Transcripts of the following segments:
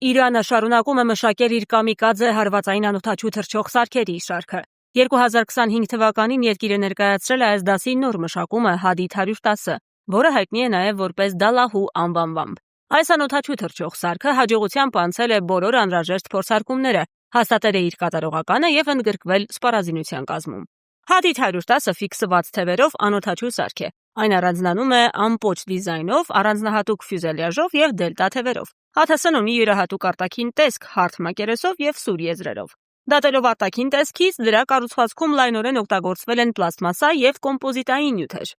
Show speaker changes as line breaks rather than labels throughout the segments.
Իրանը շարունակում է մշակել իր կամիկաձե հարվածային անօդաչու թռչող սարքերի շարքը։ 2025 թվականին երկիրը ներկայացրել է այս դասի նոր մշակումը Hadid 110-ը, որը հայտնի է նաև որպես Դալահու անվանմամբ։ Այս անօդաչու թռչող սարքը հաջողությամբ անցել է բոլոր անհրաժեշտ փորձարկումները, հաստատել է իր կատարողականը և ընդգրկվել սպառազինության կազմում։ Hadid 110-ը ֆիքսված թևերով անօդաչու սարք է։ Այն առանձնանում է ամպոչ դիզայնով, առանձնահատուկ ֆյուզելյաժով և դելտա թևերով։ ԱԹՍ-ն ունի յուրահատուկ արտաքին տեսք հարթ մակերեսով և սուր եզրերով։ Դատելով արտաքին տեսքից, դրա կառուցվածքում լայնորեն օգտագործվել են պլաստմասսա և կոմպոզիտային նյութեր։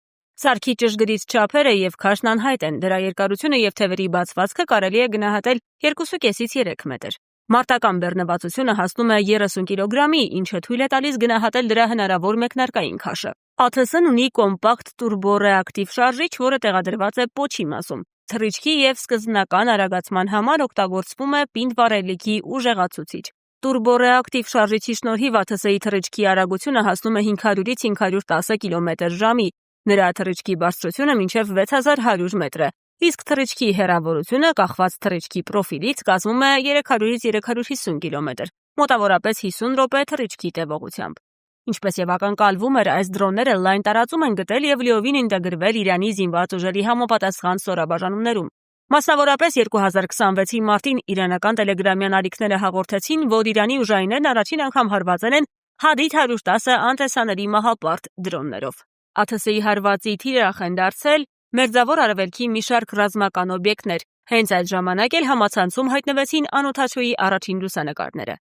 Սարքի ճշգրիտ չափերը և քաշն անհայտ են, դրա երկարությունը և թևերի բացվածքը կարելի է գնահատել 2,5-ից 3 մետր։ Մարտական բեռնվածությունը հասնում է 30 կիլոգրամի, ինչը թույլ է տալիս գնահատել դրա հնարավոր մեկնարկային քաշը։ ԱԹՍ-ն ունի կոմպակտ տուրբոռեակտիվ շարժիչ, որը տեղադրված է պոչի մասում։ Թռիչքի և սկզբնական արագացման համար օգտագործվում է պինդ վառելիքի ուժեղացուցիչ։ Տուրբոռեակտիվ շարժիչի շնորհիվ ԱԹՍ-ի թռիչքի արագությունը հասնում է 500-ից 510 կմ/ժ, նրա թռիչքի բարձրությունը մինչև 6100 մետր է, իսկ թռիչքի հեռավորությունը կախված թռիչքի պրոֆիլից կազմում է 300-ից 350 կմ, մոտավորապես 50 րոպե թռիչքի տևողությամբ։ Ինչպես և ակնկալվում էր, այս դրոնները լայն տարածում են գտել և լիովին ինտեգրվել Իրանի զինված ուժերի համապատասխան ստորաբաժանումներում։ Մասնավորապես 2026-ի մարտին իրանական տելեգրամյան ալիքները հաղորդեցին, որ Իրանի ուժայիններն առաջին անգամ հարվածել են Hadid 110-ը անտեսանելի մահապարտ դրոններով։ ԱԹՍ-ի հարվածի թիրախ են դարձել Մերձավոր Արևելքի մի շարք ռազմական օբյեկտներ։ Հենց այդ ժամանակ էլ համացանցում հայտնվեցին անօդաչուի առաջին լուսանկարները։